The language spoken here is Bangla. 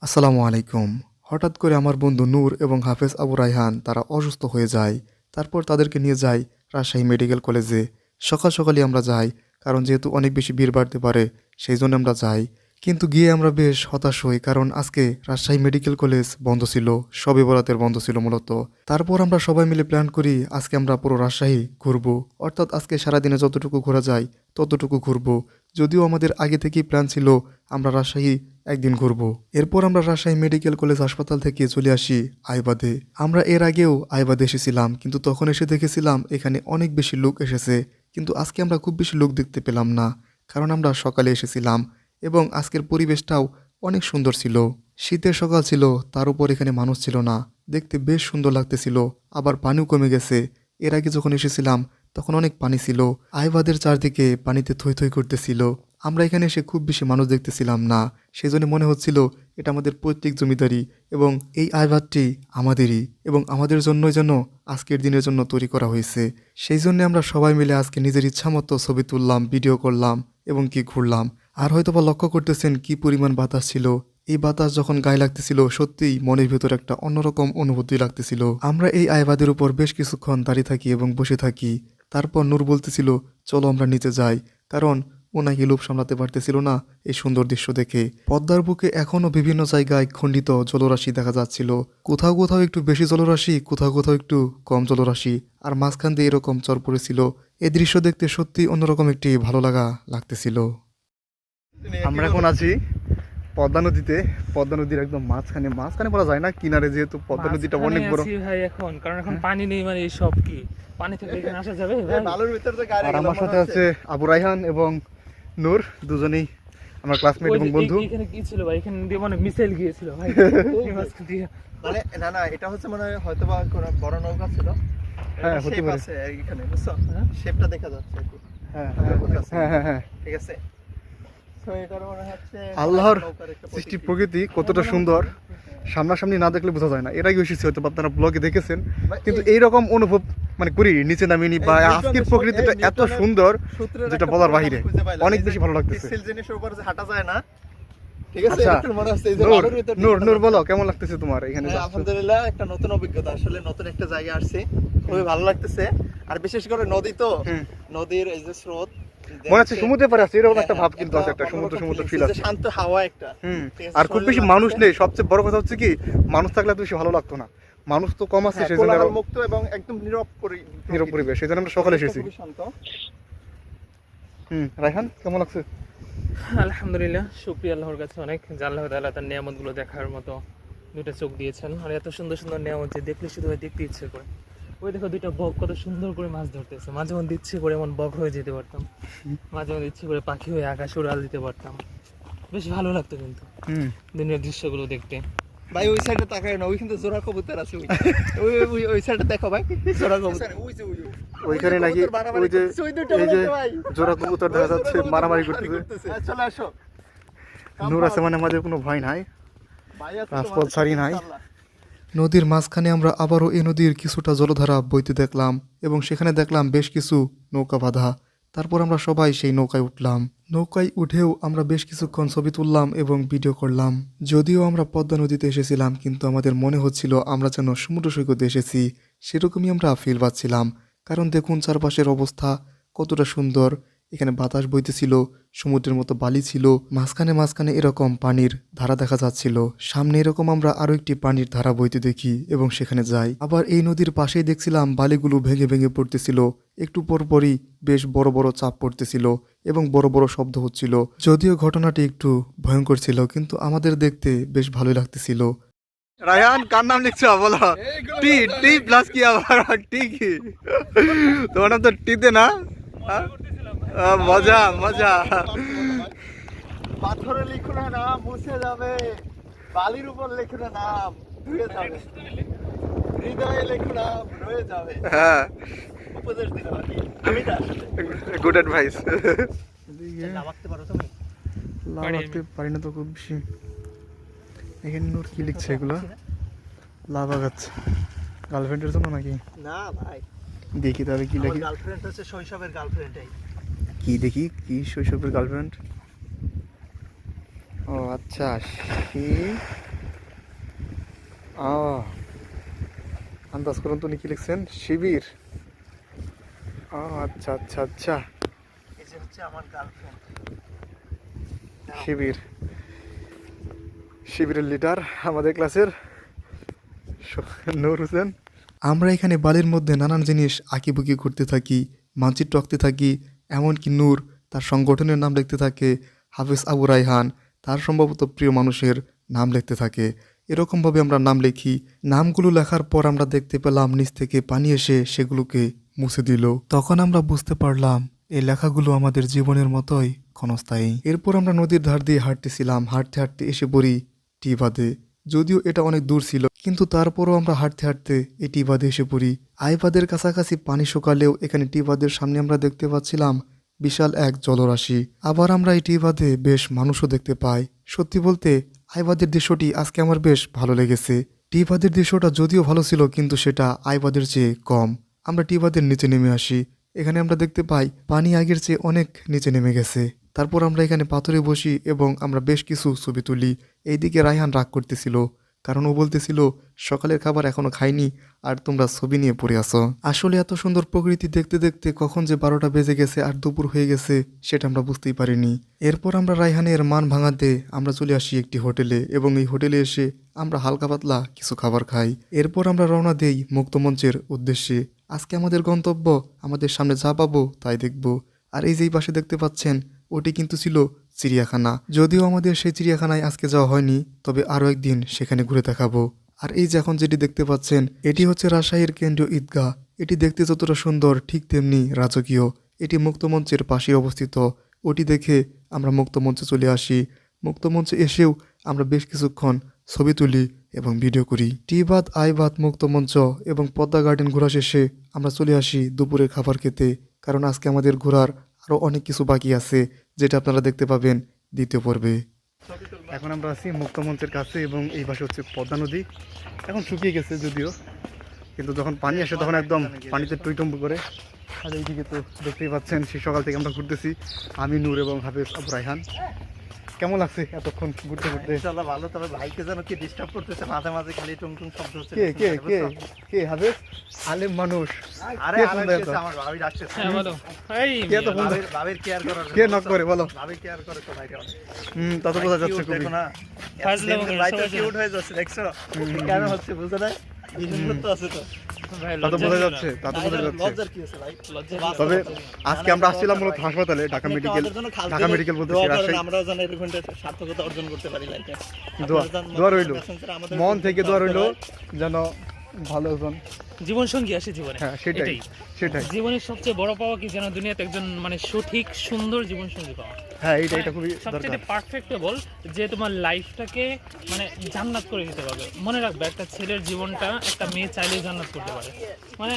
আসসালামু আলাইকুম। হঠাৎ করে আমার বন্ধু নূর এবং হাফেজ আবু রায়হান তারা অসুস্থ হয়ে যায়। তারপর তাদেরকে নিয়ে যাই রাজশাহী মেডিকেল কলেজে। সকাল সকালই আমরা যাই, কারণ যেহেতু অনেক বেশি ভিড় বাড়তে পারে সেই জন্য আমরা যাই। কিন্তু গিয়ে আমরা বেশ হতাশ হই, কারণ আজকে রাজশাহী মেডিকেল কলেজ বন্ধ ছিল, শবে বরাতের বন্ধ ছিল মূলত। তারপর আমরা সবাই মিলে প্ল্যান করি আজকে আমরা পুরো রাজশাহী ঘুরবো, অর্থাৎ আজকে সারাদিনে যতটুকু ঘোরা যায় ততটুকু ঘুরবো। যদিও আমাদের আগে থেকেই প্ল্যান ছিল আমরা রাজশাহী একদিন ঘুরবো। এরপর আমরা রাজশাহী মেডিকেল কলেজ হাসপাতাল থেকে চলে আসি আইবাদে। আমরা এর আগেও আইবাদে এসেছিলাম, কিন্তু তখন এসে দেখেছিলাম এখানে অনেক বেশি লোক এসেছে। কিন্তু আজকে আমরা খুব বেশি লোক দেখতে পেলাম না, কারণ আমরা সকালে এসেছিলাম এবং আজকের পরিবেশটাও অনেক সুন্দর ছিল। শীতের সকাল ছিল, তার উপর এখানে মানুষ ছিল না, দেখতে বেশ সুন্দর লাগতেছিল। আবার পানিও কমে গেছে। এর আগে যখন এসেছিলাম তখন অনেক পানি ছিল, আইবাদের চারদিকে পানিতে থই থই করতেছিল। আমরা এখানে এসে খুব বেশি মানুষ দেখতেছিলাম না, সেজন্য মনে হচ্ছিল এটা আমাদের পৈতৃক জমিদারি এবং এই আইবাদটি আমাদেরই এবং আমাদের জন্যই যেন আজকের দিনের জন্য তৈরি করা হয়েছে। সেই জন্য আমরা সবাই মিলে আজকে নিজের ইচ্ছা মতো ছবি তুললাম, ভিডিও করলাম এবং কি ঘুরলাম। আর হয়তোবা লক্ষ্য করতেছেন কি পরিমাণ বাতাস ছিল। এই বাতাস যখন গায়ে লাগতেছিল সত্যিই মনের ভেতর একটা অন্যরকম অনুভূতি লাগতেছিল। আমরা এই আইবাদের উপর বেশ কিছুক্ষণ দাঁড়িয়ে থাকি এবং বসে থাকি। তারপর নূর বলতেছিল চলো আমরা নিচে যাই, কারণ ও নাকি লোভ সামলাতে পারতেছিল না এই সুন্দর দৃশ্য দেখে। পদ্মার বুকে এখনও বিভিন্ন জায়গায় খণ্ডিত জলরাশি দেখা যাচ্ছিল। কোথাও কোথাও একটু বেশি জলরাশি, কোথাও কোথাও একটু কম জলরাশি, আর মাঝখান দিয়ে এরকম চর পড়েছিল। এই দৃশ্য দেখতে সত্যি অন্যরকম একটি ভালো লাগা লাগতেছিল। আমরা এখন আছি পদ্মা নদীতে। পদ্মা নদীর একদম মাঝখানে, মাঝখানে বলা যায় না, কিনারে, যেহেতু পদ্মা নদীটা অনেক বড়। ভাই এখন কারণ এখন পানি নেই, মানে এই সব কি পানি থেকে এখানে আসা যাবে ভাই? আর আমার সাথে আছে আবু রায়হান এবং নূর, দুজনেই আমার ক্লাসমেট এবং বন্ধু। এখানে কি ছিল ভাই? এখানে দিয়ে মানে মিসাইল গিয়েছিল ভাই এই মাঝখান দিয়ে। মানে না এটা হচ্ছে মনে হয় হয়তো বা কোনো বড় নৌকা ছিল। হ্যাঁ, হতে পারে। আছে এখানে, বুঝছো? শেপটা দেখা যাচ্ছে আর কি। হ্যাঁ হ্যাঁ হ্যাঁ হ্যাঁ, ঠিক আছে। তো এটার মনে হচ্ছে আল্লাহর নৌকার একটা সৃষ্টি প্রতীকী। প্রকৃতি কতটা সুন্দর সামনাসামনি না দেখলে বোঝা যায় না। এর আগে এসেছি, হয়তো আপনারা ব্লগে দেখেছেন, কিন্তু এইরকম অনুভব মানে করি নিচে নামিনি। বা আজকের প্রকৃতিটা এত সুন্দর সূত্রের যেটা একটা বলার প্রমাণ বাহিরে, খুঁজে পাইলাম। অনেক এই যে বেশি ভালো লাগতেছে। পিচ্ছিল জিনিসের উপর যে হাঁটা যায় না, ঠিক আছে? আচ্ছা, এটার মনে হচ্ছে এই যে নূর বালুর ভিতর দিয়ে নূর হাঁটা নূর যায়। বলো কেমন লাগতেছে তোমার এখানে? হ্যাঁ, আলহামদুলিল্লাহ একটা নতুন অভিজ্ঞতা, আসলে নতুন একটা জায়গায় আসছি, খুবই ভালো লাগতেছে। আর বিশেষ করে নদী তো, নদীর এই যে স্রোত, মনে হচ্ছে সমুদ্রে পারে আছে, এরকম একটা হ্যাঁ, ভাব কিন্তু আছে, একটা সমুদ্র সমুদ্র ফিল আছে। শান্ত হাওয়া একটা। ঠিক আছে, আর খুব বেশি শরীরে মানুষ লাগছে। নেই, সবচেয়ে বড় কথা হচ্ছে কি, মানুষ থাকলে এত বেশি ভালো লাগতো না। মানুষ তো কম আছে, হ্যাঁ, সেই জন্য আরো কোলাহল মুক্ত এবং একদম নীরব পরিবেশ, সেই জন্য আমরা সকালে এসেছি। খুবই শান্ত। রায়হান কেমন লাগছে? আলহামদুলিল্লাহ, শুকরিয়া আল্লাহর কাছে অনেক, যে আল্লাহ তাআলা তার নিয়ামতগুলো দেখার মতো দুটো চোখ দিয়েছেন। আর এত সুন্দর সুন্দর নিয়ামত যে দেখলে শুধু দেখতে ইচ্ছে করে। ওই দেখো দুইটা বক কত সুন্দর করে মাছ ধরতেছে। মাঝে মধ্যে ইচ্ছে করে এমন বক হয়ে যেতে পারতাম, মাঝে মধ্যে ইচ্ছে করে পাখি হয়ে আকাশে উড়াল দিতে পারতাম। বেশ ভালো লাগতো কিন্তু দুনিয়ার দৃশ্যগুলো দেখতে। ভাই ওই সাইডে তাকায় না, ওইখানে জোড়া কবুতর আছে। ওই সাইডে দেখো ভাই, জোড়া কবুতর ওইখানে নাকি ওই যে এই যে জোড়া কবুতর দেখা যাচ্ছে মারামারি করতেছে। চলে আসো। নূর আছে মানে আমাদের কোনো ভয় নাই, ভাই আছে, রাজপথ ছাড়ি নাই। নদীর মাঝখানে আমরা আবারও এই নদীর কিছুটা জলধারা বইতে দেখলাম এবং সেখানে দেখলাম বেশ কিছু নৌকা বাঁধা। তারপর আমরা সবাই সেই নৌকায় উঠলাম। নৌকায় উঠেও আমরা বেশ কিছুক্ষণ ছবি তুললাম এবং ভিডিও করলাম। যদিও আমরা পদ্মা নদীতে এসেছিলাম, কিন্তু আমাদের মনে হচ্ছিল আমরা যেন সমুদ্র সৈকতে এসেছি, সেরকমই আমরা ফিল পাচ্ছিলাম। কারণ দেখুন চারপাশের অবস্থা কতটা সুন্দর। এখানে বাতাস বইতেছিল, সমুদ্রের মতো বালি ছিল, মাঝখানে মাঝখানে এরকম পানির ধারা দেখা যাচ্ছিল। সামনে এরকম আমরা আরো একটি পানির ধারা বইতে দেখি এবং সেখানে যাই। আবার এই নদীর পাশেই দেখছিলাম বালিগুলো ভেঙে ভেঙে পড়তেছিল, একটু পরপরই বেশ বড় বড় চাপ পড়তেছিল এবং বড় বড় শব্দ হচ্ছিল। যদিও ঘটনাটি একটু ভয়ঙ্কর ছিল, কিন্তু আমাদের দেখতে বেশ ভালোই লাগতেছিল। রায়হান কার নাম লিখছো বলো? টি টি প্লাস কি আবার টি কি? তোমার নাম তো টিতে না? মজা মজা। পাথরে লিখো না নাম, মুছে যাবে। বালির উপর লিখো না নাম, ধুয়ে যাবে। হৃদয়ে লিখো নাম, রয়ে যাবে। হ্যাঁ, উপদেশ দিলাম আর কি। আমি না আসলে গুড অ্যাডভাইস। নামাতে পারো তুমি? লাভাতে পারি না তো খুব বেশি। এখানে নূর কি লিখছে এগুলো? লাভা গাছ গার্লফ্রেন্ডের জন্য নাকি? না ভাই, দেখি তাহলে কি আমার লিখি। গার্লফ্রেন্ড হচ্ছে শৈশবের গার্লফ্রেন্ডই। কি দেখি, কি শৈশবের গার্লফ্রেন্ড? ও আচ্ছা, সে আন্দাজ করুন তো উনি কি লিখছেন, শিবির। আচ্ছা আচ্ছা আচ্ছা, এই যে হচ্ছে আমার গার্লফ্রেন্ড। শিবির, শিবিরের লিডার আমাদের ক্লাসের নূর হোসেন। আমরা এখানে বালির মধ্যে নানান জিনিস আঁকিবুকি করতে থাকি, মানচিত্র আঁকতে থাকি। এমনকি নূর তার সংগঠনের নাম লিখতে থাকে, হাফেজ আবু রায়হান তার সম্ভবত প্রিয় মানুষের নাম লিখতে থাকে। এরকমভাবে আমরা নাম লিখি। নামগুলো লেখার পর আমরা দেখতে পেলাম নিচ থেকে পানি এসে সেগুলোকে মুছে দিল। তখন আমরা বুঝতে পারলাম এই লেখাগুলো আমাদের জীবনের মতোই ক্ষণস্থায়ী। এরপর আমরা নদীর ধার দিয়ে হাঁটতেছিলাম, হাঁটতে হাঁটতে এসে পড়ি টি বাঁধে। যদিও এটা অনেক দূর ছিল, কিন্তু তারপরও আমরা হাঁটতে হাঁটতে এই টি বাঁধে এসে পড়ি। আইবাদের কাছাকাছি পানি শুকালেও এখানে টি বাঁধের সামনে আমরা দেখতে পাচ্ছিলাম বিশাল এক জলরাশি। আবার আমরা এই টি বাঁধে বেশ মানুষও দেখতে পাই। সত্যি বলতে আইবাদের দৃশ্যটি আজকে আমার বেশ ভালো লেগেছে। টি বাঁধের দৃশ্যটা যদিও ভালো ছিল, কিন্তু সেটা আইবাদের চেয়ে কম। আমরা টি বাঁধের নিচে নেমে আসি। এখানে আমরা দেখতে পাই পানি আগের চেয়ে অনেক নিচে নেমে গেছে। তারপর আমরা এখানে পাথরে বসি এবং আমরা বেশ কিছু ছবি তুলি। এইদিকে রায়হান রাগ করতেছিল, কারণ ও বলতেছিল সকালের খাবার এখনো খাইনি আর তোমরা ছবি নিয়ে পড়ে আসো। আসলে এত সুন্দর প্রকৃতি দেখতে দেখতে কখন যে 12টা বেজে গেছে আর দুপুর হয়ে গেছে সেটা আমরা বুঝতেই পারিনি। এরপর আমরা রায়হানের মান ভাঙাতে আমরা চলে আসি একটি হোটেলে, এবং এই হোটেলে এসে আমরা হালকা পাতলা কিছু খাবার খাই। এরপর আমরা রওনা দেই মুক্তমঞ্চের উদ্দেশ্যে। আজকে আমাদের গন্তব্য, আমাদের সামনে যা পাবো তাই দেখব। আর এই যেই পাশে দেখতে পাচ্ছেন ওটি কিন্তু ছিল চিড়িয়াখানা। যদিও আমাদের সেই চিড়িয়াখানায় আজকে যাওয়া হয়নি, তবে আরও একদিন সেখানে ঘুরে দেখাবো। আর এই যে এখন যেটি দেখতে পাচ্ছেন এটি হচ্ছে রাজশাহীর কেন্দ্রীয় ঈদগাহ। এটি দেখতে যতটা সুন্দর ঠিক তেমনি রাজকীয়। এটি মুক্তমঞ্চের পাশে অবস্থিত। ওটি দেখে আমরা মুক্তমঞ্চে চলে আসি। মুক্তমঞ্চে এসেও আমরা বেশ কিছুক্ষণ ছবি তুলি এবং ভিডিও করি। টি বাঁধ, আইবাদ, মুক্তমঞ্চ এবং পদ্মা গার্ডেন ঘোরা শেষে আমরা চলে আসি দুপুরের খাবার খেতে, কারণ আজকে আমাদের ঘোরার আরও অনেক কিছু বাকি আছে, যেটা আপনারা দেখতে পাবেন দ্বিতীয় পর্বে। এখন আমরা আছি মুক্তমঞ্চের কাছে এবং এই পাশে হচ্ছে পদ্মা নদী। এখন শুকিয়ে গেছে যদিও, কিন্তু যখন পানি আসে তখন একদম পানিতে টইটম্ব করে। আর এইদিকে তো দেখতেই পাচ্ছেন সেই সকাল থেকে আমরা ঘুরতেছি, আমি, নূর এবং হাফেজ আবু রায়হান। কেমন লাগছে এতক্ষণ ঘুরতে ঘুরতে? ইনশাআল্লাহ ভালো, তবে ভাইকে যেন কি ডিস্টার্ব করতেছে, মাঝে মাঝে খালি টুং টুং শব্দ হচ্ছে। কে কে কে কে হাফেজ? আলেম মানুষ। আরে কে আর ফোন দেয় তো? আমার ভাবি ডাকতেছে। হ্যাঁ বলো। এই কে তো ফোন দেয়? ভাবির কেয়ার করার, কে নক করে বলো? ভাবি কেয়ার করে তো ভাইকে অনেক। তা তো বোঝা যাচ্ছে খুবই। দেখো না, ফাজলামো করে ভাই তো সবাই কিউট হয়ে যাচ্ছে, দেখছো কেন হচ্ছে বুঝো না? বিশুদ্ধ তো আছে তো। ভাই তা তো লজ্জা বোঝা পেও না। যাচ্ছে, তা তো বোঝা যাচ্ছে। লজ্জার কি আছে ভাই? লজ্জা তবে আজকে আমরা আসছিলাম মূলত হাসপাতালে, ঢাকা মেডিকেল, ঢাকা মেডিকেল বলতেছি, রাজশাহী। আমরাও যেন এরকম একটা সার্থকতা অর্জন করতে পারি লাইফে। দোয়া রইল, মন থেকে দোয়া রইল যেন ভালো একজন জীবন সঙ্গী আসে জীবনে। হ্যাঁ সেটাই সেটাই। জীবনের সবচেয়ে বড় পাওয়া কি যেন দুনিয়াতে একজন মানে সঠিক সুন্দর জীবন সঙ্গী পাওয়া। হ্যাঁ এটা খুবই সবচেয়ে দরকার। পারফেক্টেবল যে তোমার লাইফটাকে মানে জান্নাত করে দিতে পারবে। মনে রাখবে একটা ছেলের জীবনটা একটা মেয়ে চাইলেই জান্নাত করতে পারে। মানে